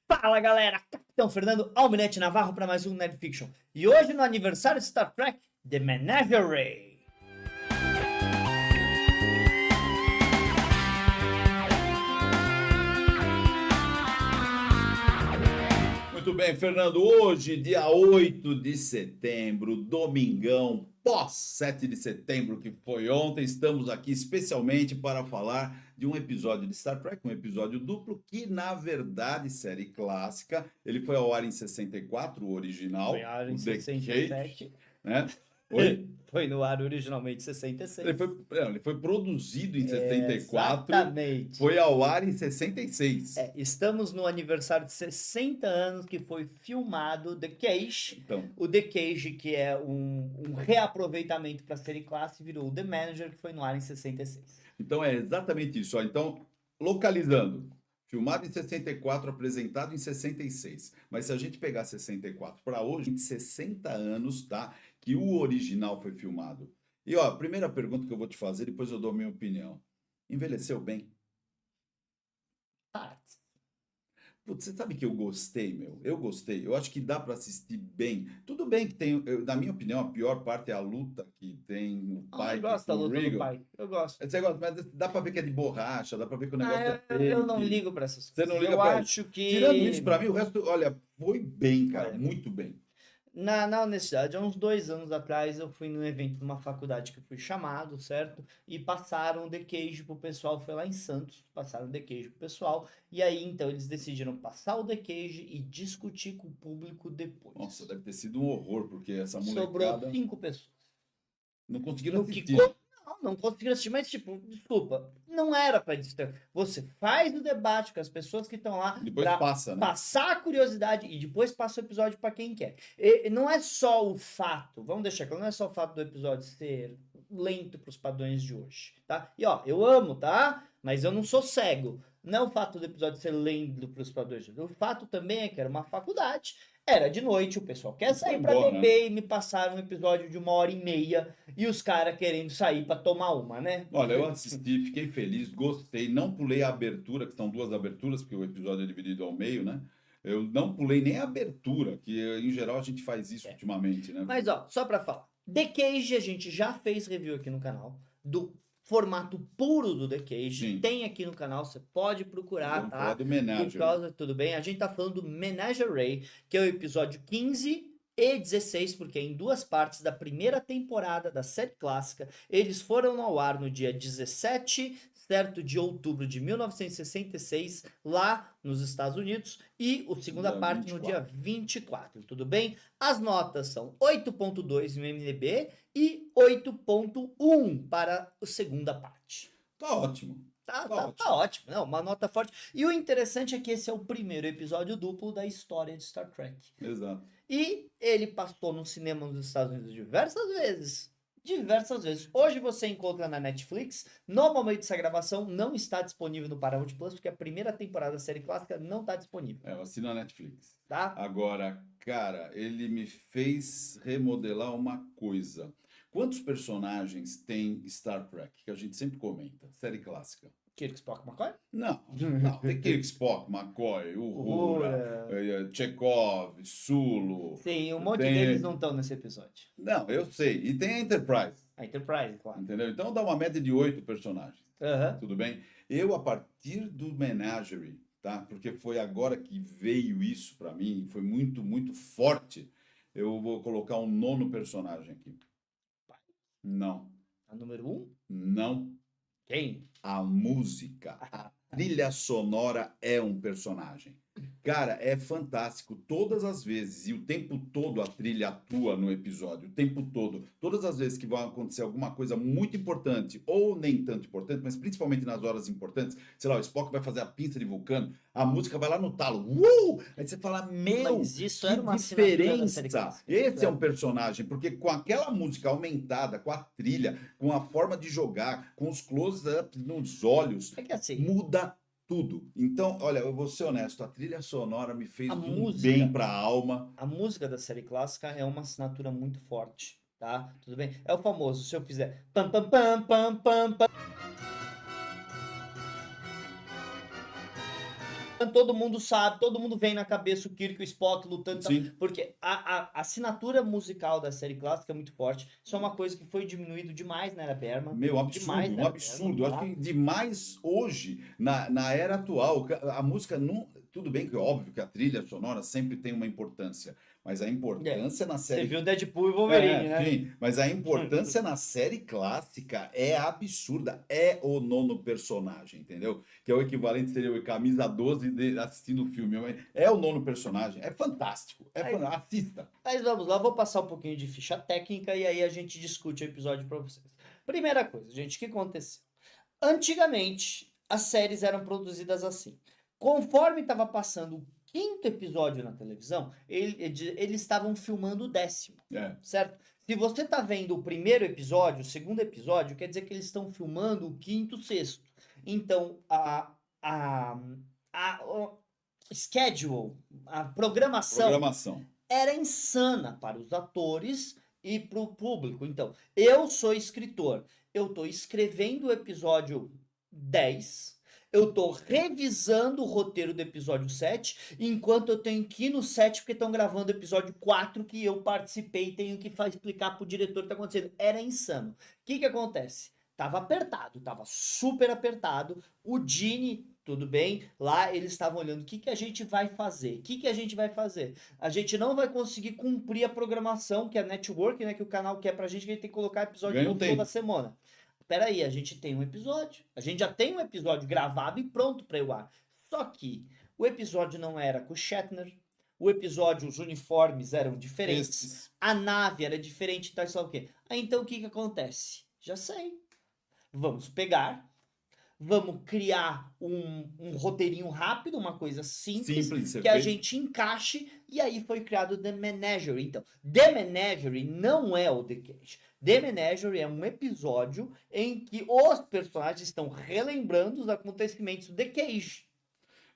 Fala galera, Capitão Fernando Almirante Navarro para mais um Nerd Fiction. E hoje no aniversário de Star Trek, The Menagerie. Muito bem, Fernando. Hoje, dia 8 de setembro, domingão, pós 7 de setembro, que foi ontem, estamos aqui especialmente para falar de um episódio de Star Trek, um episódio duplo, que na verdade, série clássica, ele foi ao ar em 64, o original, Foi no ar em o The 67. Cage, né? Oi? Foi no ar originalmente em 66. Ele foi produzido em 64, Exatamente. foi ao ar em 66. Estamos no aniversário de 60 anos que foi filmado The Cage. Então, O The Cage, que é um reaproveitamento para a série clássica, virou o The Manager, que foi no ar em 66. Então é exatamente isso. Ó. Então, localizando, filmado em 64, apresentado em 66. Mas se a gente pegar 64 para hoje, em 60 anos, tá? Que o original foi filmado. E ó, a primeira pergunta que eu vou te fazer, depois eu dou minha opinião. Envelheceu bem? Partes. Putz, você sabe que eu gostei, meu? Eu gostei. Eu acho que dá para assistir bem. Tudo bem que tem, na minha opinião, a pior parte é a luta que tem o Eu Pike gosto da com o luta do Regal. pai. Eu gosto. Você gosta, mas dá pra ver que é de borracha, dá pra ver que o negócio é Eu não fake. ligo pra essas Você coisas. não liga Eu pra acho que. Tirando isso, pra mim, o resto, olha, foi bem, cara, Olha, muito bem. Na honestidade, há uns 2 anos atrás, eu fui num evento numa faculdade que eu fui chamado, certo? E passaram The Cage pro pessoal, foi lá em Santos, passaram The Cage pro pessoal. E aí, então, eles decidiram passar o The Cage e discutir com o público depois. Nossa, deve ter sido um horror, porque essa Sobrou molecada 5 pessoas. não conseguiram No que assistir. não conseguiram assistir, mas tipo, desculpa, não era pra distrair. Você faz o debate com as pessoas que estão lá Depois pra passa, né? passar a curiosidade e depois passa o episódio pra quem quer. E não é só o fato, vamos deixar claro, não é só o fato do episódio ser lento pros padrões de hoje, tá? E ó, eu amo, tá? Mas eu não sou cego. Não é o fato do episódio ser lento pros padrões de hoje. O fato também é que era uma faculdade. Era de noite, o pessoal quer sair pra embora, beber e me passaram um episódio de 1h30 e os caras querendo sair pra tomar uma, né? Olha, eu assisti, fiquei feliz, gostei, não pulei a abertura, que são duas aberturas, porque o episódio é dividido ao meio, né? Eu não pulei nem a abertura, que em geral a gente faz isso ultimamente, né? Mas ó, só pra falar. The Cage a gente já fez review aqui no canal do formato puro do The Cage. Sim. Tem aqui no canal, você pode procurar, Vamos tá? falar do Por Menagerie. causa, tudo bem? A gente tá falando do Menagerie, que é o episódio 15 e 16, porque é em duas partes da primeira temporada da série clássica. Eles foram ao ar no dia 17, certo, de outubro de 1966, lá nos Estados Unidos, e a segunda Dia parte no dia 24, tudo bem? As notas são 8.2 no MDB e 8.1 para a segunda parte. Tá ótimo. Tá ótimo, não, uma nota forte. E o interessante é que esse é o primeiro episódio duplo da história de Star Trek. Exato. E ele passou no cinema nos Estados Unidos diversas vezes. Diversas vezes. Hoje você encontra na Netflix. No momento dessa gravação, não está disponível no Paramount Plus, porque a primeira temporada da série clássica não está disponível. Eu assino a Netflix. Tá? Agora, cara, ele me fez remodelar uma coisa. Quantos personagens tem Star Trek? Que a gente sempre comenta. Série clássica. Kirk, Spock, McCoy? Não. Tem Kirk, Spock, McCoy, Uhura, Chekhov, Sulu. Sim, um monte Tem- deles não estão nesse episódio. Não, eu sei. E tem a Enterprise, A Enterprise, claro. entendeu? Então dá uma média de 8 personagens. Aham. Tudo bem? Eu, a partir do Menagerie, tá? Porque foi agora que veio isso pra mim, foi muito, muito forte. Eu vou colocar um nono personagem aqui. Não, A número 1? não. Quem? A música, a trilha sonora é um personagem. Cara, é fantástico. Todas as vezes e o tempo todo a trilha atua no episódio. O tempo todo. Todas as vezes que vai acontecer alguma coisa muito importante, ou nem tanto importante, mas principalmente nas horas importantes, sei lá, o Spock vai fazer a pinça de Vulcano, a música vai lá no talo. Aí você fala, meu, Mas isso que era uma assinatura da série diferença. clássica. Esse é um personagem, porque com aquela música aumentada, com a trilha, com a forma de jogar, com os close-ups nos olhos, É que assim, muda tudo. Então, olha, eu vou ser honesto, a trilha sonora me fez A um música- bem pra alma. a música da série clássica é uma assinatura muito forte, tá? Tudo bem? É o famoso, se eu fizer pam pam pam pam pam pam. todo mundo sabe, todo mundo vem na cabeça o Kirk e o Spock lutando e tal. Sim. Porque a assinatura musical da série clássica é muito forte. Isso é uma coisa que foi diminuído demais na era Berman. Meu, Demais absurdo, na um era absurdo. Berman, Eu acho tá? que demais hoje, na era atual, a música não. Tudo bem que é óbvio que a trilha sonora sempre tem uma importância, mas a É. importância na Você série. viu Deadpool e É, Wolverine, né? sim, mas a importância na série clássica é absurda. É o nono personagem, entendeu? Que é o equivalente, seria o camisa 12 assistindo o filme. É o nono personagem. É fantástico. Assista. Mas vamos lá, vou passar um pouquinho de ficha técnica e aí a gente discute o episódio pra vocês. Primeira coisa, gente, o que aconteceu? Antigamente, as séries eram produzidas assim. Conforme estava passando o quinto episódio na televisão, eles estavam filmando o 10º, É. certo? Se você está vendo o primeiro episódio, o segundo episódio, quer dizer que eles estão filmando o quinto, o sexto. Então, o schedule, a programação Programação. era insana para os atores e para o público. Então, eu sou escritor, eu estou escrevendo o episódio 10, eu estou revisando o roteiro do episódio 7, enquanto eu tenho que ir no 7 porque estão gravando o episódio 4 que eu participei e tenho que explicar para o diretor o que está acontecendo. Era insano. O que acontece? Tava apertado, tava super apertado. O Gene, tudo bem, lá eles estavam olhando o que a gente vai fazer. O que a gente vai fazer? A gente não vai conseguir cumprir a programação que a network, né, que o canal quer pra gente, que a gente tem que colocar episódio Ganha um novo tempo. toda semana. Peraí, a gente tem um episódio. A gente já tem um episódio gravado e pronto pra ir ao ar. Só que o episódio não era com o Shatner. O episódio, os uniformes eram diferentes. Esses. A nave era diferente e tal, sei lá o quê. Aí então o que acontece? Já sei. Vamos pegar, vamos criar um roteirinho rápido, uma coisa simples, Simples de ser que a feito. gente encaixe, e aí foi criado The Menagerie. Então, The Menagerie não é o The Cage. The Menagerie é um episódio em que os personagens estão relembrando os acontecimentos do The Cage.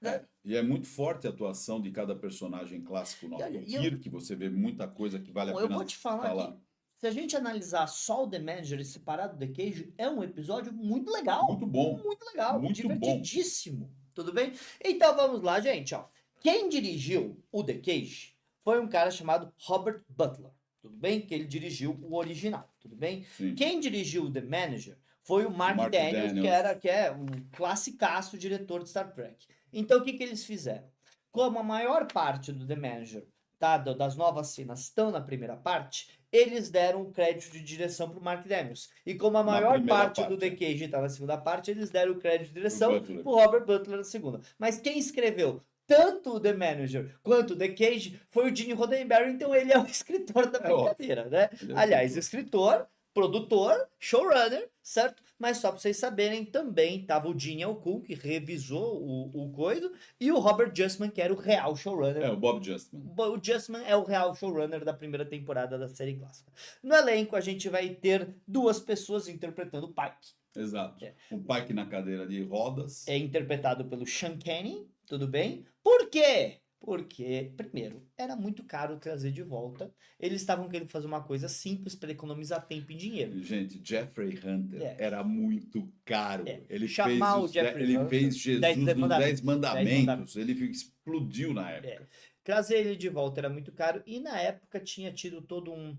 É, e é muito forte a atuação de cada personagem clássico nosso. olha, Do e eu- Kirk, você vê muita coisa que vale a Eu pena vou te falar falar. aqui, se a gente analisar só o The Menagerie separado do The Cage, é um episódio muito legal. Muito bom. Muito legal, Muito bom. divertidíssimo. Tudo bem? Então vamos lá, gente. Ó. Quem dirigiu o The Cage foi um cara chamado Robert Butler. Tudo bem? Que ele dirigiu o original. Tudo bem? Sim. Quem dirigiu o The Manager foi o Mark Daniels, que é um classicaço diretor de Star Trek. Então o que eles fizeram? Como a maior parte do The Manager, tá, das novas cenas estão na primeira parte, eles deram o crédito de direção pro Mark Daniels. E como a maior parte do The Cage tá na segunda parte, eles deram o crédito de direção pro Robert Butler na segunda. Mas quem escreveu tanto o The Manager quanto o The Cage foi o Gene Roddenberry, então ele é o escritor da brincadeira, né? Aliás, escritor, produtor, showrunner, certo? Mas só pra vocês saberem, também tava o Gene Alcun, que revisou o coisa, e o Robert Justman, que era o real showrunner. É, o Bob Justman. O Justman é o real showrunner da primeira temporada da série clássica. No elenco, a gente vai ter duas pessoas interpretando o Pike. Exato. O Pike na cadeira de rodas. É interpretado pelo Sean Kenny, tudo bem? Por quê? Porque, primeiro, era muito caro trazer de volta. Eles estavam querendo fazer uma coisa simples para economizar tempo e dinheiro. Gente, Jeffrey Hunter era muito caro. Ele Chamar fez o Jeffrey Hunter, fez Jesus dos 10 mandamentos. Ele explodiu na época. Trazer ele de volta era muito caro. E na época tinha tido todo um...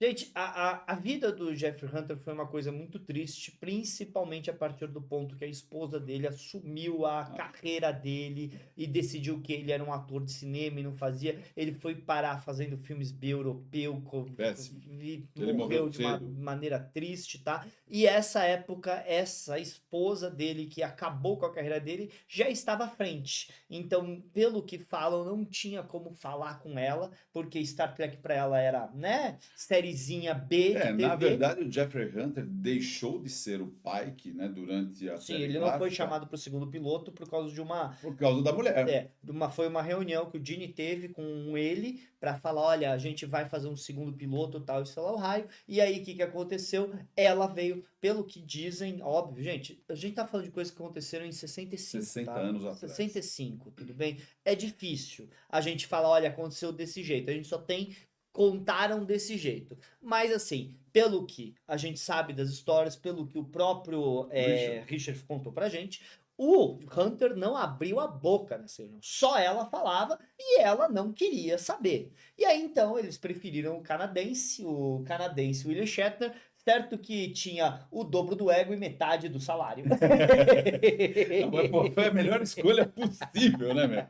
Gente, a vida do Jeffrey Hunter foi uma coisa muito triste, principalmente a partir do ponto que a esposa dele assumiu a carreira dele e decidiu que ele era um ator de cinema e não fazia. Ele foi parar fazendo filmes B-europeu, ele morreu de uma maneira triste, tá? E essa época, essa esposa dele, que acabou com a carreira dele, já estava à frente. Então, pelo que falam, não tinha como falar com ela, porque Star Trek pra ela era, né, sériezinha B de TV. Na verdade, o Jeffrey Hunter deixou de ser o Pike, né, durante a série ele clássica. não foi chamado para o segundo piloto por causa de uma... Por causa da mulher. Foi uma reunião que o Gene teve com ele para falar, olha, a gente vai fazer um segundo piloto, tal, isso lá o raio. E aí, o que aconteceu? Ela veio, pelo que dizem, óbvio, gente, a gente tá falando de coisas que aconteceram em 65, 60 anos atrás. 65, tudo bem? É difícil a gente falar, olha, aconteceu desse jeito. A gente só tem... Contaram desse jeito. Mas, assim, pelo que a gente sabe das histórias, pelo que o próprio Richard contou pra gente, O Hunter não abriu a boca nessa reunião, só ela falava e ela não queria saber. E aí então eles preferiram o canadense William Shatner, certo que tinha o dobro do ego e metade do salário. Não, mas, pô, foi a melhor escolha possível, né, meu?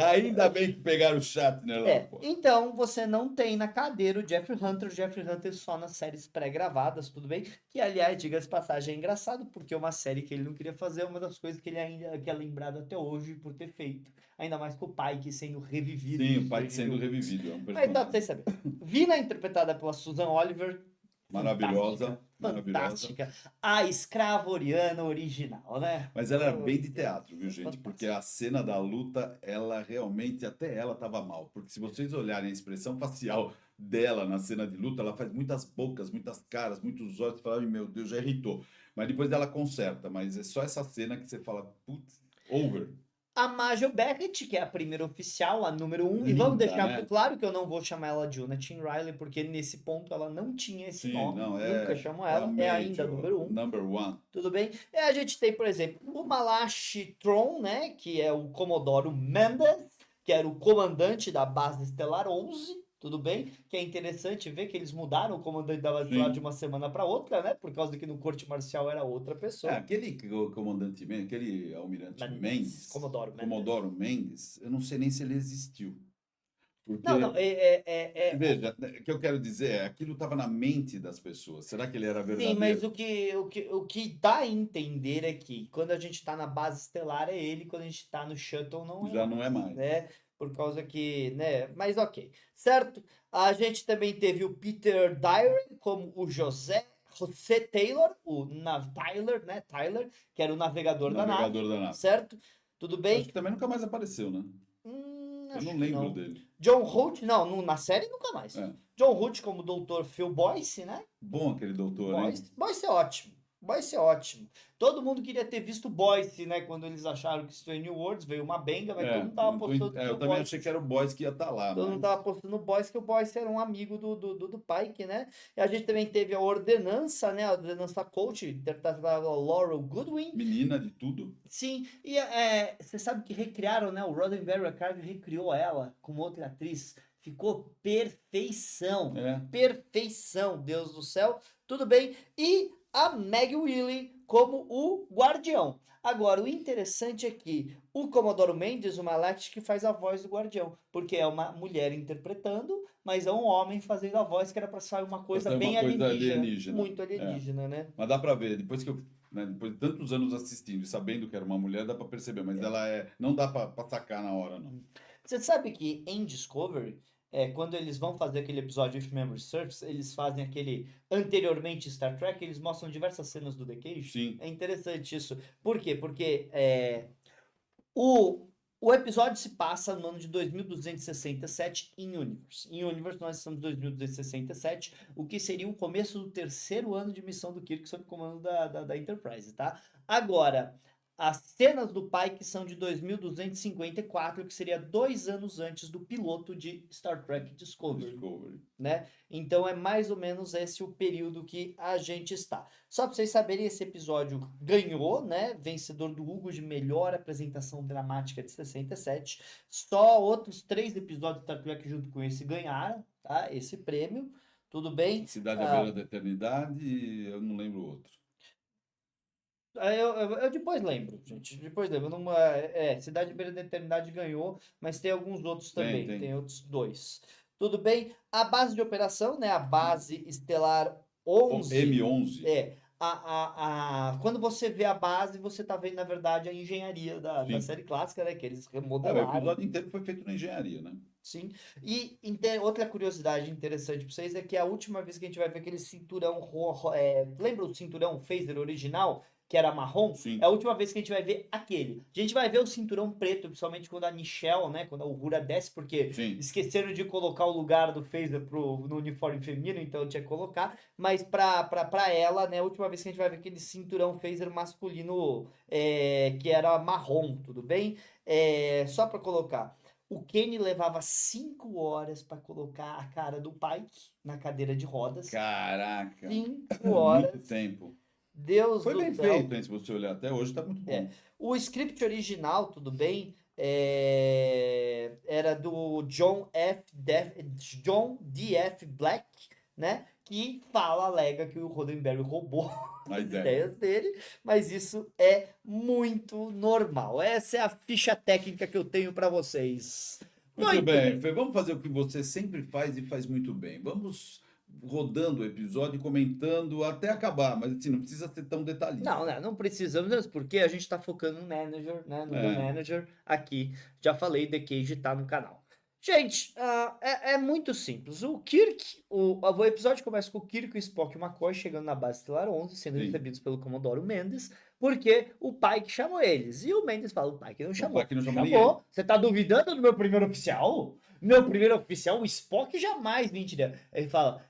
Ainda bem que pegaram o Shatner lá, pô. Então você não tem na cadeira o Jeffrey Hunter só nas séries pré-gravadas, tudo bem? Que, aliás, diga-se de passagem, é engraçado, porque é uma série que ele não queria fazer, é uma das coisas que ele ainda que é lembrado até hoje por ter feito. Ainda mais com o Pike sendo revivido. Sim, em o pai Stranger sendo Things. revivido, é um Mas dá pra personagem vocês saberem. Vina, interpretada pela Susan Oliver, maravilhosa, fantástica, maravilhosa. fantástica. A escrava oriana original, né? Mas ela era bem de teatro, viu, gente? Fantástica. Porque a cena da luta, ela realmente, até ela tava mal. Porque se vocês olharem a expressão facial dela na cena de luta, ela faz muitas bocas, muitas caras, muitos olhos, você fala, "Ai, meu Deus, já irritou." Mas depois dela conserta, mas é só essa cena que você fala, putz, over. A Majel Beckett, que é a primeira oficial, a número 1. E vamos Linda, deixar né? claro que eu não vou chamar ela de Jonathan Riley, porque nesse ponto ela não tinha esse Sim, nome. não, Nunca chamo ela. É ainda a número 1. number one. Tudo bem? E a gente tem, por exemplo, o Malachi Tron, né? Que é o Comodoro Mendes, que era o comandante da base estelar 11. Tudo bem? Que é interessante ver que eles mudaram o comandante da base estelar Sim. de uma semana para outra, né? Por causa que no corte marcial era outra É, pessoa. aquele comandante Mendes, aquele almirante Mendes, Comodoro Mendes. Comodoro Mendes, eu não sei nem se ele existiu. Porque, Não, veja, o que eu quero dizer é, aquilo estava na mente das pessoas. Será que ele era sim, mas verdadeiro? o que dá a entender é que quando a gente tá na base estelar é ele, quando a gente tá no shuttle não é Já não é mais. né? Por causa que, né? Mas ok, certo? A gente também teve o Peter Dyer como o José Taylor, Tyler, né? Tyler, que era o navegador da nave, Navegador da nave. certo? Tudo Acho bem? que também nunca mais apareceu, né? Eu Acho não que lembro não. dele. John Holt, não, na série nunca mais. É. John Holt como Dr. Phil Boyce, né? Bom aquele doutor, hein? Boyce é ótimo. Boyce é ótimo. Todo mundo queria ter visto Boyce, né? Quando eles acharam que Strange Worlds veio uma benga, mas todo mundo tava apostando que eu o também Boyce. achei que era o Boys que ia estar lá, Todo mundo mas... tava apostando no Boyce, que o Boyce era um amigo do Pike, né? E a gente também teve a Ordenança, né? A Ordenança Coach, interpretada pela Laurel Goodwin. Menina de tudo. Sim, e você sabe que recriaram, né? O Roddenberry Carver recriou ela com outra atriz. Ficou perfeição. É. Perfeição, Deus do céu. Tudo bem. E a Meg Willie como o Guardião. Agora, o interessante é que o Comodoro Mendes, o Malek, que faz a voz do Guardião. Porque é uma mulher interpretando, mas é um homem fazendo a voz, que era pra sair uma coisa Pra ser bem uma coisa alienígena. alienígena. Muito alienígena, né? Mas dá pra ver, depois que eu, né, depois de tantos anos assistindo e sabendo que era uma mulher, dá pra perceber, mas ela não dá pra sacar na hora, não. Você sabe que em Discovery, quando eles vão fazer aquele episódio If Memory Serves, eles fazem aquele anteriormente Star Trek, eles mostram diversas cenas do The Cage. Sim. É interessante isso. Por quê? Porque o episódio se passa no ano de 2267 em Universe. Em Universe nós estamos em 2267, o que seria o começo do terceiro ano de missão do Kirk sob comando da Enterprise, tá? Agora, as cenas do Pike são de 2254, que seria 2 anos antes do piloto de Star Trek Discovery. Né? Então é mais ou menos esse o período que a gente está. Só para vocês saberem, esse episódio ganhou, né? Vencedor do Hugo de melhor apresentação dramática de 67. Só outros 3 episódios de Star Trek junto com esse ganharam, tá? Esse prêmio. Tudo bem? Cidade à Beira da Eternidade, eu não lembro o outro. Eu depois lembro, gente. Depois lembro. Cidade de Beira da Eternidade ganhou, mas tem alguns outros também. Tem outros 2. Tudo bem? A base de operação, né? A base estelar 11. M11. Quando você vê a base, você tá vendo, na verdade, a engenharia da série clássica, né? Que eles O remodelaram. episódio inteiro foi feito na engenharia, né? Sim. E outra curiosidade interessante para vocês é que a última vez que a gente vai ver aquele cinturão. Lembra o cinturão phaser original? Que era marrom? Sim. É a última vez que a gente vai ver aquele. A gente vai ver o cinturão preto, principalmente quando a Nichelle, né? Quando a Uhura desce, porque esqueceram de colocar o lugar do phaser no uniforme feminino, então tinha que colocar. Mas pra ela, né? A última vez que a gente vai ver aquele cinturão phaser masculino que era marrom, tudo bem? Só para colocar. O Kenny levava 5 horas para colocar a cara do Pike na cadeira de rodas. Caraca. 5 horas. Muito tempo. Deus Foi do bem céu. feito, hein? Se você olhar até hoje, tá muito bom. O script original, tudo bem, era do John D.F. Black, né? Que alega que o Roddenberry roubou A as ideia. ideias dele, mas isso é muito normal. Essa é a ficha técnica que eu tenho para vocês. Muito bem, Fê, vamos fazer o que você sempre faz e faz muito bem. Vamos rodando o episódio e comentando até acabar, mas assim, não precisa ser tão detalhista. Não, né, não precisamos, mesmo porque a gente está focando no Manager, né? No The É. Manager aqui. Já falei, The Cage tá no canal. Gente, é muito simples. O Kirk, o episódio começa com o Kirk, o Spock e o McCoy chegando na base estelar 11, sendo Sim. recebidos pelo Comodoro Mendes, porque o Pike chamou eles. E o Mendes fala, o Pike não chamou. Pike não chamou ninguém. Você tá duvidando do meu primeiro oficial? Meu primeiro oficial, o Spock jamais mentiria. Ele fala,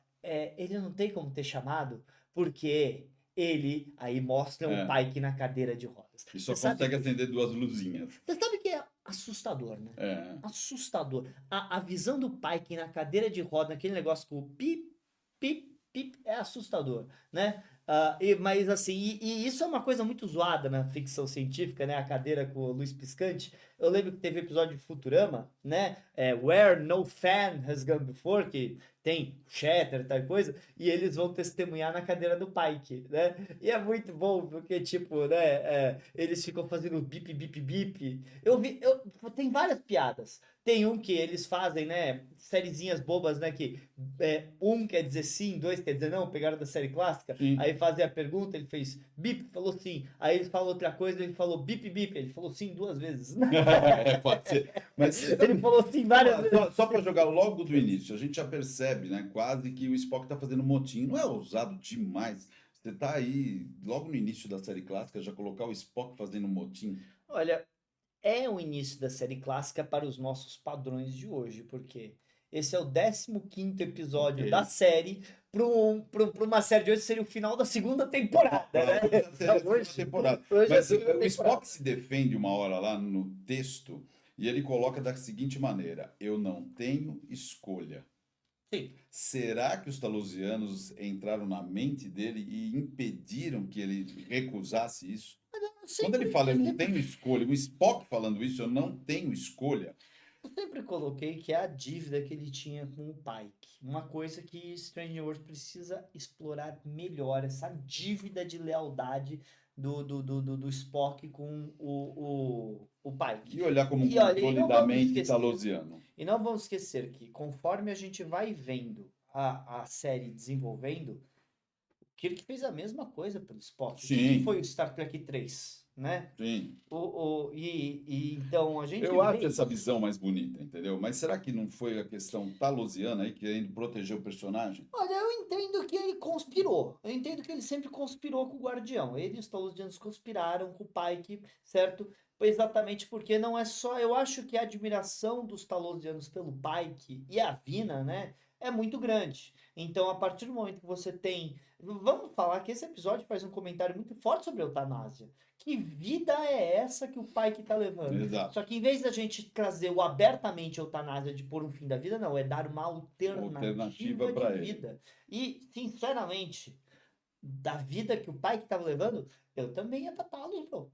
ele não tem como ter chamado, porque ele aí mostra o Pike na cadeira de rodas. E só Você sabe consegue acender duas luzinhas. Você sabe que é assustador, né? É. Assustador. A visão do Pike na cadeira de roda, aquele negócio com o pip, pip, pip, é assustador, né? Mas assim, e isso é uma coisa muito zoada na ficção científica, né? A cadeira com a luz piscante. Eu lembro que teve episódio de Futurama, né? Where No Fan Has Gone Before, que tem Shatter e tal coisa, e eles vão testemunhar na cadeira do Pike, né? E é muito bom, porque, tipo, né? Eles ficam fazendo bip, bip, bip. Tem várias piadas. Tem um que eles fazem, né? Sériezinhas bobas, né? Que um quer dizer sim, dois quer dizer não, pegaram da série clássica. Sim. Aí fazem a pergunta, ele fez bip, falou sim. Aí ele falou outra coisa, ele falou bip, bip. Ele falou sim 2 vezes. Pode ser. Mas Ele falou sim várias vezes. só para jogar logo do início, a gente já percebe, né? Quase que o Spock tá fazendo motim. Não é ousado demais? Você tá aí, logo no início da série clássica, já colocar o Spock fazendo motim? Olha, é o início da série clássica para os nossos padrões de hoje, porque esse é o 15º episódio Ok. da série. Para uma série de hoje seria o final da segunda temporada, né? Hoje, temporada. Hoje Mas é a segunda o Spock temporada. se defende uma hora lá no texto e ele coloca da seguinte maneira: eu não tenho escolha. Sim. Será que os talosianos entraram na mente dele e impediram que ele recusasse isso? Quando ele fala, eu não tenho escolha, o Spock falando isso, eu não tenho escolha. Eu sempre coloquei que é a dívida que ele tinha com o Pike. Uma coisa que Strange Worlds precisa explorar melhor, essa dívida de lealdade do Spock com o Pike. E olhar como um E olha, controle não da vamos mente esquecer- talosiano. E não vamos esquecer que, conforme a gente vai vendo a série desenvolvendo, o Kirk fez a mesma coisa pelo Spock. O que Sim. foi o Star Trek 3, né? Sim. Então a gente Eu acho vê essa isso. visão mais bonita, entendeu? Mas será que não foi a questão talosiana aí, querendo proteger o personagem? Olha, eu entendo que ele conspirou. Eu entendo que ele sempre conspirou com o Guardião. Ele e os Talosianos conspiraram com o Pike, certo? Exatamente porque não é só. Eu acho que a admiração dos Talosianos pelo Pike e a Vina, né? É muito grande. Então, a partir do momento que você tem. Vamos falar que esse episódio faz um comentário muito forte sobre a eutanásia. Que vida é essa que o Pike tá levando? Exato. Só que em vez da gente trazer o abertamente a eutanásia de pôr um fim da vida, não, é dar uma alternativa pra de ele. vida. E, sinceramente, da vida que o Pike tava levando, eu também ia pra Talos, bro.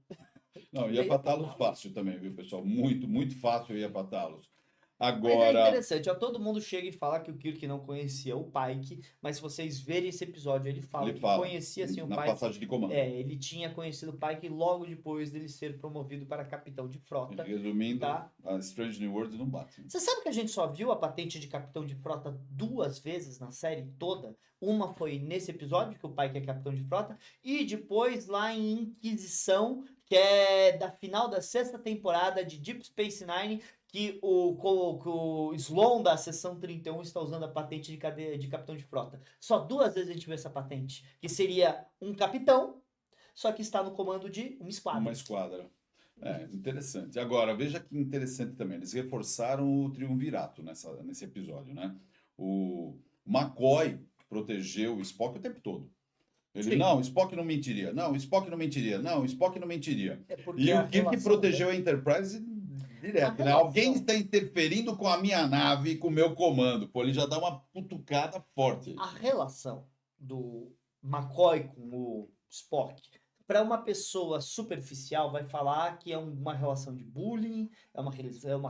Não, ia pra Talos fácil também, viu, pessoal? Muito, muito fácil eu ia pra Talos. Mas é Agora, interessante, ó, todo mundo chega e fala que o Kirk não conhecia o Pike, mas se vocês verem esse episódio, ele fala ele que fala, conhecia sim o na Pike. passagem de comando. Ele tinha conhecido o Pike logo depois dele ser promovido para capitão de frota. Resumindo, tá? a Strange New Worlds não bate. Você sabe que a gente só viu a patente de capitão de frota 2 vezes na série toda? Uma foi nesse episódio, que o Pike é capitão de frota, e depois lá em Inquisição, que é da final da 6ª temporada de Deep Space Nine, que o Sloan da seção 31 está usando a patente de capitão de frota. Só 2 vezes a gente vê essa patente, que seria um capitão, só que está no comando de uma esquadra. Uma esquadra. Interessante. Agora, veja que interessante também. Eles reforçaram o triunvirato nesse episódio, né? O McCoy protegeu o Spock o tempo todo. Ele, Sim. não, o Spock não mentiria. Não, o Spock não mentiria. Não, o Spock não mentiria. Porque E a o Kirk relação protegeu a Enterprise direto, né? Alguém está interferindo com a minha nave e com o meu comando. Pô, ele já dá uma cutucada forte. A relação do McCoy com o Spock. Para uma pessoa superficial, vai falar que é uma relação de bullying, é uma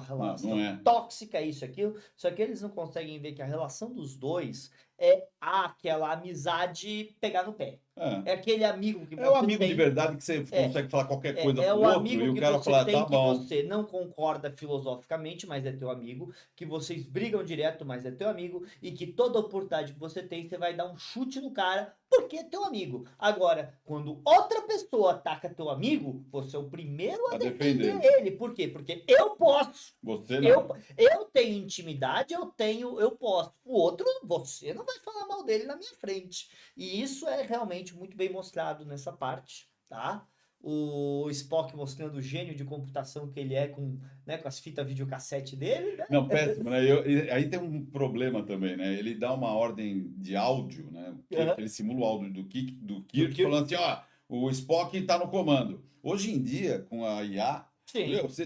relação não é. tóxica, isso, aquilo. Só que eles não conseguem ver que a relação dos dois é aquela amizade pegar no pé. É. É aquele amigo que É o você amigo de tem. verdade que você consegue falar qualquer coisa É pro o outro amigo e o que cara você fala, tem, tá que bom. você não concorda filosoficamente, mas é teu amigo, que vocês brigam direto, mas é teu amigo, e que toda oportunidade que você tem, você vai dar um chute no cara, porque é teu amigo. Agora, quando outra pessoa ataca teu amigo, você é o primeiro a A defender defender. ele. Por quê? Porque eu posso. Você não. Eu tenho intimidade, eu posso. O outro, você não vai falar mal dele na minha frente. E isso é realmente muito bem mostrado nessa parte, tá? O Spock mostrando o gênio de computação que ele é com, né, com as fitas videocassete dele, né? Não, péssimo, né? E aí tem um problema também, né? Ele dá uma ordem de áudio, né? Que ele simula o áudio do Kirk falando assim, ó, o Spock tá no comando. Hoje em dia, com a IA, Sim. meu, você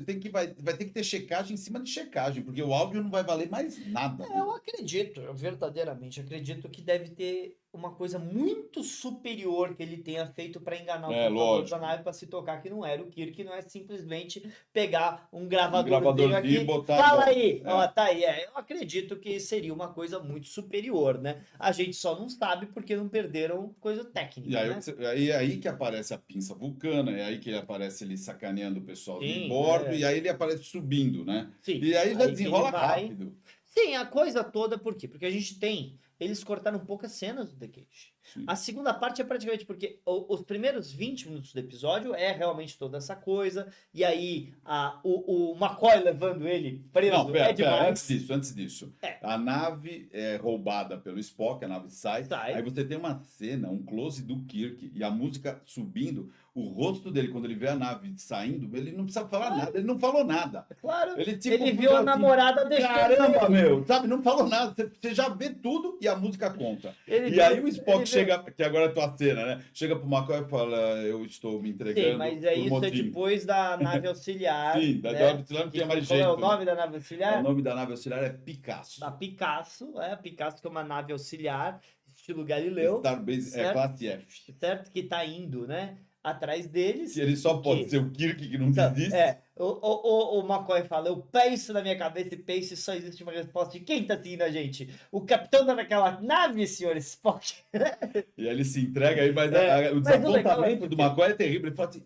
vai ter que ter checagem em cima de checagem, porque o áudio não vai valer mais nada. Eu acredito, eu verdadeiramente acredito que deve ter uma coisa muito superior que ele tenha feito para enganar o computador da nave para se tocar que não era o Kirk, não é simplesmente pegar um gravadorzinho aqui e botar. Fala aí, ó, tá aí. Eu acredito que seria uma coisa muito superior, né? A gente só não sabe porque não perderam coisa técnica, E aí, né? é aí que aparece a pinça vulcana, é aí que ele aparece ele sacaneando o pessoal de Sim, bordo, e aí ele aparece subindo, né? Sim, E aí já aí que desenrola ele vai- rápido. Sim, a coisa toda, por quê? Porque a gente tem. Eles cortaram poucas cenas do The Cage. Sim. A segunda parte é praticamente porque os primeiros 20 minutos do episódio é realmente toda essa coisa. E aí o McCoy levando ele preso Não, pera, demais. antes disso. É. A nave é roubada pelo Spock, a nave sai. Sai. Aí você tem uma cena, um close do Kirk e a música subindo. O rosto dele, quando ele vê a nave saindo, ele não precisa falar nada, ele não falou nada. Claro, Ele, ele viu a namorada deixando Caramba, ele. meu, sabe? Não falou nada. Você já vê tudo e a música conta. Ele E viu- aí o Spock ele chega, que agora é a tua cena, né? Chega pro McCoy e fala: Eu estou me entregando. Sim, mas é por isso é motim." depois da nave auxiliar. Sim, da né? nave auxiliar não tinha mais Qual é jeito, o nome né? da nave auxiliar? O nome da nave auxiliar é Picasso. Da Picasso, a Picasso que é uma nave auxiliar, estilo Galileu. Starbase é certo? classe F. Certo? Que tá indo, né? Atrás deles. Que ele só porque- pode ser o Kirk que não Então, desiste. o McCoy fala, eu penso na minha cabeça e penso e só existe uma resposta de quem tá seguindo a gente? O capitão daquela nave, senhor Spock. E aí ele se entrega aí, mas o Mas o legal é desapontamento do porque- McCoy é terrível. Ele fala assim: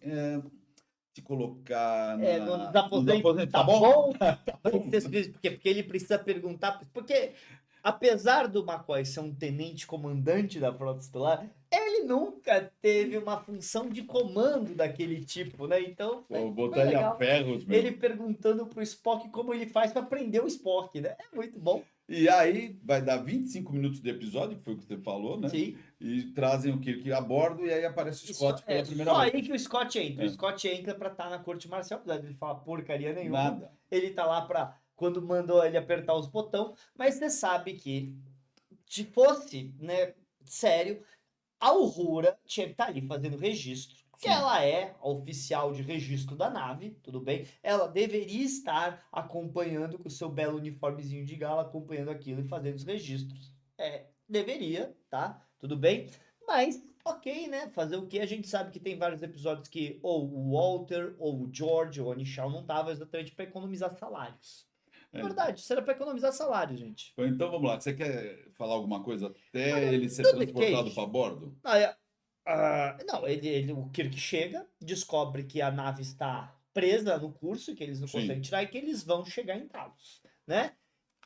te colocar Nos aposentos, tá bom? Porque ele precisa perguntar. Porque, apesar do McCoy ser um tenente comandante da Frota Estelar, ele nunca teve uma função de comando daquele tipo, né? Então, Pô, foi botar ele a legal. ferros, meu. Ele perguntando pro Spock como ele faz pra prender o Spock, né? É muito bom. E aí vai dar 25 minutos de episódio, que foi o que você falou, né? Sim. E trazem o Kirk a bordo e aí aparece o Scott pela primeira só vez. aí que o Scott entra. É. O Scott entra pra estar na corte marcial, apesar de ele falar porcaria nenhuma. Nada. Ele tá lá pra quando mandou ele apertar os botões, mas você sabe que se fosse, né, sério, a Uhura tinha que estar ali fazendo registro, que Sim. ela é a oficial de registro da nave, tudo bem? Ela deveria estar acompanhando com o seu belo uniformezinho de gala, acompanhando aquilo e fazendo os registros. Deveria, tá? Tudo bem? Mas, ok, né? Fazer o que? A gente sabe que tem vários episódios que ou o Walter, ou o George, ou a Nichelle não tava exatamente para economizar salários. É. Verdade, isso era para economizar salário, gente. Então vamos lá. Você quer falar alguma coisa até Olha, ele ser do The transportado Cage. para bordo? Não, o Kirk chega, descobre que a nave está presa no curso, que eles não Sim. conseguem tirar e que eles vão chegar em Talos, né?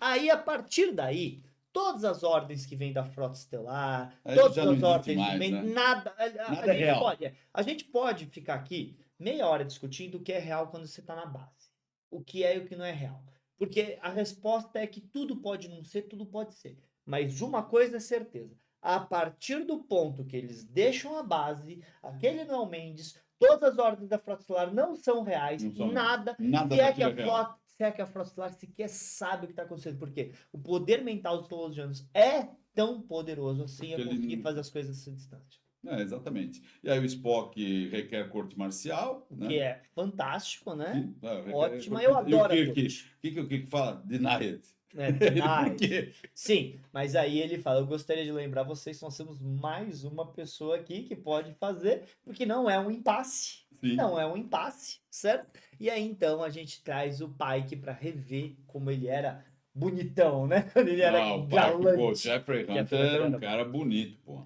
Aí, a partir daí, todas as ordens que vêm da Frota Estelar, Aí todas já não as existe ordens mais, que vêm, né? nada, Nada é real. a gente pode ficar aqui meia hora discutindo o que é real quando você está na base. O que é e o que não é real. Porque a resposta é que tudo pode não ser, tudo pode ser. Mas uma coisa é certeza. A partir do ponto que eles deixam a base, aquele Noel Mendes, todas as ordens da Frota Estelar não são reais, Não são nada. Nada Se é que daquilo a é real. Frota, se é que a Frota Estelar sequer sabe o que está acontecendo. Porque o poder mental dos Telosianos é tão poderoso assim a Porque ele conseguir não- fazer as coisas a essa distância. Exatamente. E aí o Spock requer corte marcial, O né? que é fantástico, né? Sim, requer Ótima, corte eu marcial. E o adoro a Kirk, corte. o que fala? Deny it. Né? Por Denied. quê? Sim, mas aí ele fala: eu gostaria de lembrar vocês, nós temos mais uma pessoa aqui que pode fazer, porque não é um impasse. Sim. Não é um impasse, certo? E aí então a gente traz o Pike para rever como ele era bonitão, né? Quando ele era O Pike, pô, galante. Jeffrey Hunter Jeffrey Hunter era um era cara bonito, pô.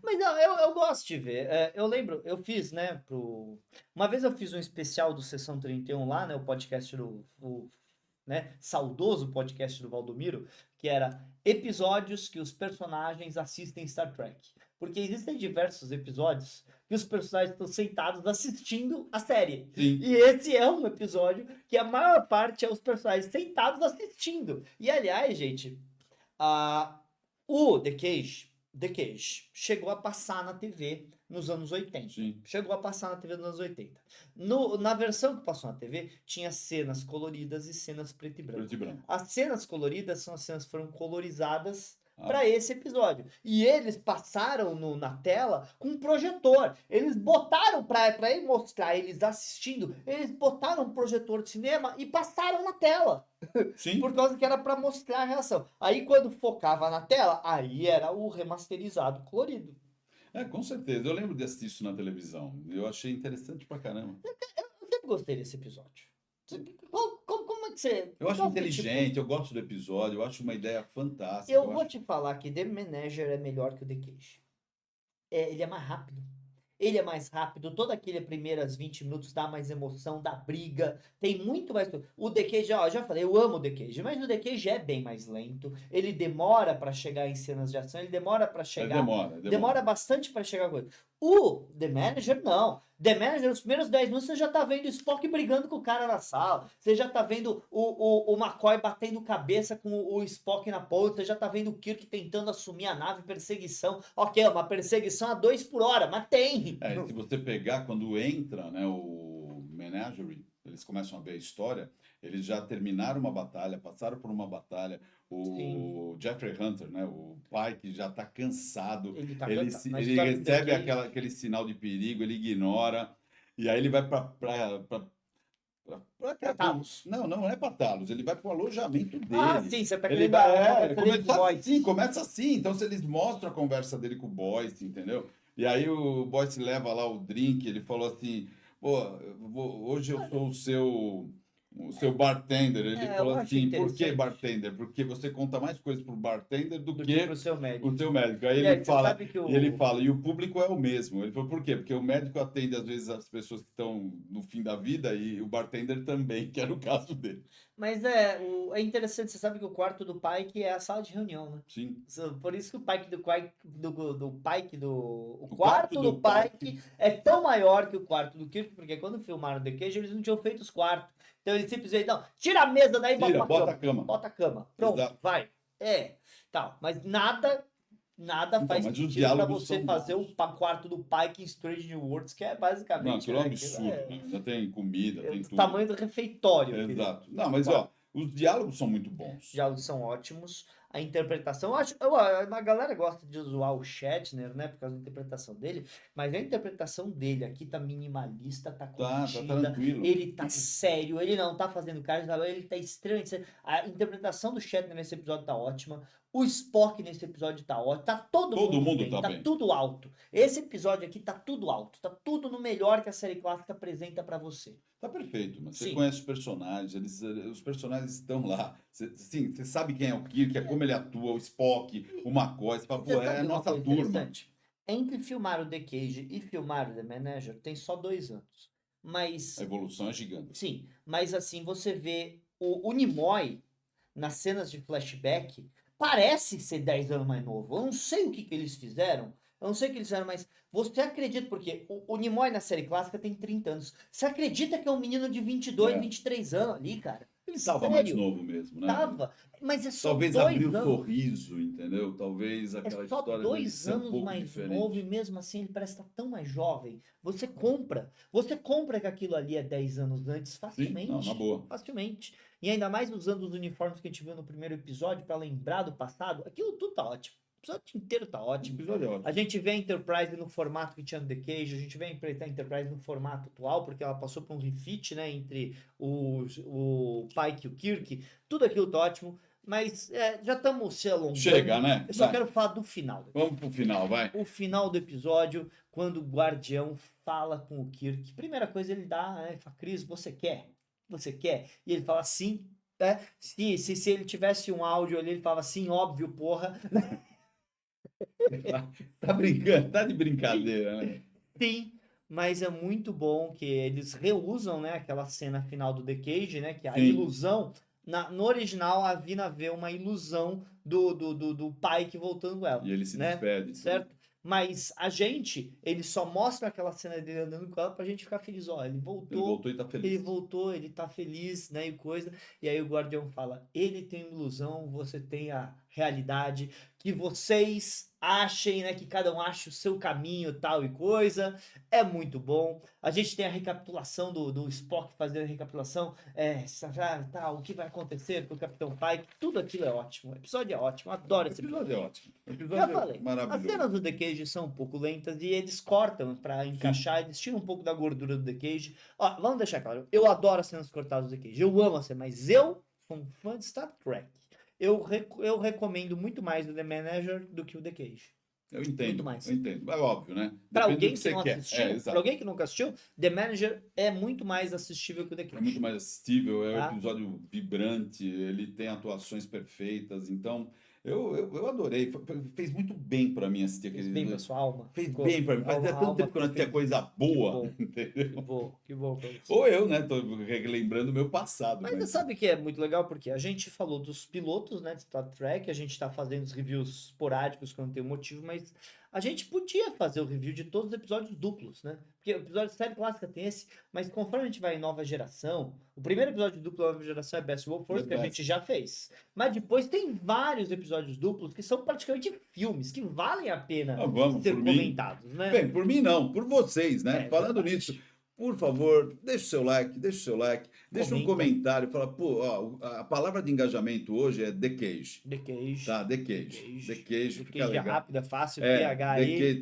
mas não, eu gosto de ver. Eu lembro, eu fiz, né, uma vez eu fiz um especial do Sessão 31 lá, né, o podcast né, saudoso podcast do Valdomiro, que era episódios que os personagens assistem Star Trek. Porque existem diversos episódios que os personagens estão sentados assistindo a série. Sim. E esse é um episódio que a maior parte é os personagens sentados assistindo. E aliás, gente, o The Cage chegou a passar na TV nos anos 80. Sim. Chegou a passar na TV nos anos 80. Na versão que passou na TV, tinha cenas coloridas e cenas preto e branco. Preto e branco. As cenas coloridas são as cenas que foram colorizadas Ah. para esse episódio. E eles passaram na tela com um projetor. Eles botaram, para ir mostrar eles assistindo, eles botaram um projetor de cinema e passaram na tela. Sim. Por causa que era para mostrar a reação. Aí quando focava na tela, aí era o remasterizado colorido. Com certeza. Eu lembro de assistir isso na televisão. Eu achei interessante pra caramba. Eu sempre gostei desse episódio. Como é que você... Eu acho qual que, inteligente, eu gosto do episódio, eu acho uma ideia fantástica. eu vou te falar que The Manager é melhor que o The Cage. Ele é mais rápido. Ele é mais rápido, todo aquele primeiras 20 minutos dá mais emoção, dá briga, tem muito mais. O The Cage, ó, já falei, eu amo o The Cage, mas o The Cage é bem mais lento. Ele demora pra chegar em cenas de ação, ele demora pra chegar. Demora bastante pra chegar a coisa. O The Manager, não. The Manager, nos primeiros 10 minutos, você já tá vendo o Spock brigando com o cara na sala. Você já tá vendo o McCoy batendo cabeça com o Spock na ponta. Você já tá vendo o Kirk tentando assumir a nave, perseguição. Ok, é uma perseguição a 2 por hora, mas tem. Se você pegar, quando entra, né, o Menagerie, eles começam a ver a história, eles já terminaram uma batalha, passaram por uma batalha. O Jeffrey Hunter, né, o pai que já está cansado, ele recebe aquele sinal de perigo, ele ignora, e aí ele vai para Talos. Não é para Talos, ele vai para o alojamento dele. Sim, você tá ele vai, começa assim, então se eles mostram a conversa dele com o Boyce, entendeu? E aí o Boyce leva lá o drink, ele falou assim, pô, hoje eu sou o seu bartender. Ele falou assim, por que bartender? Porque você conta mais coisas pro bartender do que pro seu médico. O seu médico. Aí ele fala, e o público é o mesmo. Ele falou, por quê? Porque o médico atende às vezes as pessoas que estão no fim da vida e o bartender também, que era o caso dele. Mas é interessante, você sabe que o quarto do Pike é a sala de reunião, né? Sim. Por isso que o quarto do Pike é tão maior que o quarto do Kirk, porque quando filmaram The Cage, eles não tinham feito os quartos. Então eles simplesmente, não, tira a mesa daí e bota a cama. Bota a cama. Pronto, exato. Vai. Tal. Mas nada faz sentido pra você fazer o quarto do Pike em Strange New Worlds, que é basicamente... Não, aquilo é um absurdo, né? Já tem comida, tem tudo. O tamanho do refeitório. Exato. Não, mas ó, os diálogos são muito bons. Os diálogos são ótimos. A interpretação, a galera gosta de zoar o Shatner, né, por causa da interpretação dele, mas a interpretação dele aqui tá minimalista, tá contida, tá tranquilo. Ele tá sério, ele não tá fazendo cara, ele tá extremamente sério. A interpretação do Shatner nesse episódio tá ótima. O Spock nesse episódio tá ótimo. Tá todo mundo bem. Tá tudo alto. Esse episódio aqui tá tudo alto. Tá tudo no melhor que a série clássica apresenta pra você. Tá perfeito, mas você conhece os personagens, os personagens estão lá. Você sabe quem é o Kirk, como ele atua, o Spock, o McCoy. Você fala, pô, é a nossa turma. Entre filmar o The Cage e filmar o The Manager tem só 2 anos. Mas... A evolução é gigante. Sim, mas assim, você vê o Nimoy nas cenas de flashback... Parece ser 10 anos mais novo. Eu não sei o que eles fizeram. Mas você acredita, porque o Nimoy na série clássica tem 30 anos. Você acredita que é um menino de 22, 23 anos ali, cara? Ele estava mais novo mesmo, né? Tava. Mas é só talvez 2 abriu anos. Sorriso, entendeu? Talvez aquela história dele ser um pouco mais diferente. novo, e mesmo assim ele parece estar tão mais jovem. Você compra que aquilo ali é 10 anos antes facilmente. Sim, não, na boa. Facilmente. E ainda mais usando os uniformes que a gente viu no primeiro episódio para lembrar do passado, aquilo tudo tá ótimo. episódio inteiro tá O ótimo. episódio é ótimo. A gente vê a Enterprise no formato que tinha no The Cage, a gente vê a Enterprise no formato atual, porque ela passou por um refit, né, entre o Pike e o Kirk. Tudo aquilo tá ótimo, mas já estamos se alongando. Chega, né? Eu só Vai. quero falar do final. Vamos pro final, vai. O final do episódio, quando o Guardião fala com o Kirk, primeira coisa ele dá, né, ele fala, Chris, você quer? Você quer? E ele fala, sim. Se ele tivesse um áudio ali, ele falava, sim, óbvio, porra. Tá brincando, tá de brincadeira, né? Sim, mas é muito bom que eles reusam, né, aquela cena final do The Cage, né, que é a Sim. ilusão. No original, a Vina vê uma ilusão do Pike voltando com ela. E ele se né? despede. Certo? Mas ele só mostra aquela cena dele andando com ela pra gente ficar feliz. Ó, ele Ele voltou, voltou e tá feliz. ele voltou, ele tá feliz, né, e coisa. E aí o Guardião fala, ele tem ilusão, você tem a realidade, que vocês achem, né, que cada um ache o seu caminho, tal e coisa. É muito bom. A gente tem a recapitulação do Spock fazendo a recapitulação, o que vai acontecer com o Capitão Pike. Tudo aquilo é ótimo. O episódio é ótimo, eu adoro O esse episódio é ótimo. O já episódio falei, é as maravilhoso. cenas do The Cage são um pouco lentas e eles cortam pra encaixar, eles tiram um pouco da gordura do The Cage. Ó, vamos deixar claro, eu adoro as cenas cortadas do The Cage, eu amo as cenas, mas eu sou um fã de Star Trek. Eu recomendo muito mais o The Manager do que o The Cage. Eu entendo, Muito mais. eu entendo. É óbvio, né? Pra Depende alguém do que você não quer. assistiu, exato. pra alguém que nunca assistiu, The Manager é muito mais assistível que o The Cage. É muito mais assistível, é um Tá? episódio vibrante, ele tem atuações perfeitas, então eu adorei. Fez muito bem pra mim assistir Fez aquele. bem pra sua alma. Fez Ficou- bem pra mim. a Fazia alma tanto tempo que eu não assistia ficou coisa boa, Que entendeu? que bom pra você. Ou eu, né? Tô relembrando o meu passado. Mas você sabe que é muito legal porque a gente falou dos pilotos, né, de Star Trek, a gente tá fazendo os reviews esporádicos quando tem um motivo, mas a gente podia fazer o review de todos os episódios duplos, né? Porque o episódio de série clássica tem esse, mas conforme a gente vai em nova geração, o primeiro episódio duplo da nova geração é Best World Force, The que a Best. gente já fez. Mas depois tem vários episódios duplos que são praticamente filmes, que valem a pena Ah, vamos, ser por mim. comentados, né? Bem, por mim não, por vocês, né? É, Falando verdade. nisso, por favor, deixa o seu like, deixa um Comenta. comentário, fala, pô, ó, a palavra de engajamento hoje é The Cage, The Cage. tá? The Cage. The Cage, The fica Cage é legal. rápido, é fácil, É, T-H-E.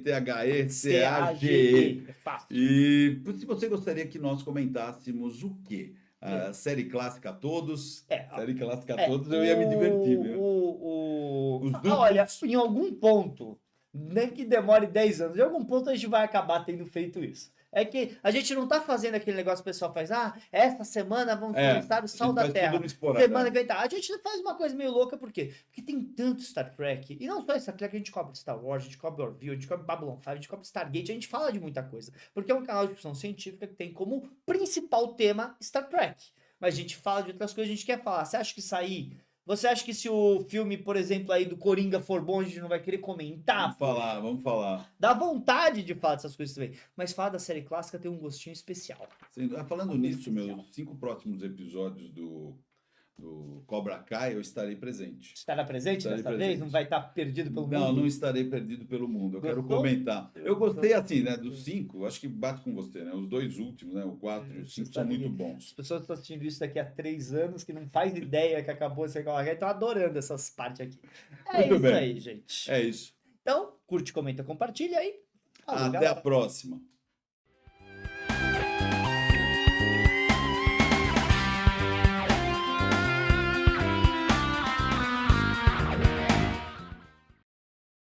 T-H-E-C-A-G-E. É fácil. E se você gostaria que nós comentássemos o quê? A série clássica a todos. Série clássica a todos, eu ia me divertir, viu? Os duplos. Olha, em algum ponto, nem que demore 10 anos, em algum ponto a gente vai acabar tendo feito isso. É que a gente não tá fazendo aquele negócio que o pessoal faz, essa semana vamos começar o Sal da Terra. Semana que vem tá. A gente faz uma coisa meio louca, por quê? Porque tem tanto Star Trek, e não só Star Trek, a gente cobre Star Wars, a gente cobre Orville, a gente cobre Babylon 5, a gente cobre Stargate, a gente fala de muita coisa. Porque é um canal de ficção científica que tem como principal tema Star Trek. Mas a gente fala de outras coisas, a gente quer falar. Você acha que se o filme, por exemplo, aí do Coringa for bom, a gente não vai querer comentar? Vamos falar. Dá vontade de falar dessas coisas também. Mas falar da série clássica tem um gostinho especial. Falando nisso, meus 5 próximos episódios do Cobra Kai, eu estarei presente. Estará presente Estarei dessa presente. vez? Não vai estar perdido pelo Não, mundo? não estarei perdido pelo mundo. Eu quero Gostou? comentar. Eu gostei assim, né? Dos 5, acho que bate com você, né? Os 2 últimos, né? O 4 e o 5 são muito As bons. pessoas que estão assistindo isso daqui a 3 anos, que não faz ideia que acabou esse Cobra Kai, estão adorando essas partes aqui. É Muito isso bem. aí, gente. É isso. Então, curte, comenta, compartilha aí. Falou, Até galera. a próxima.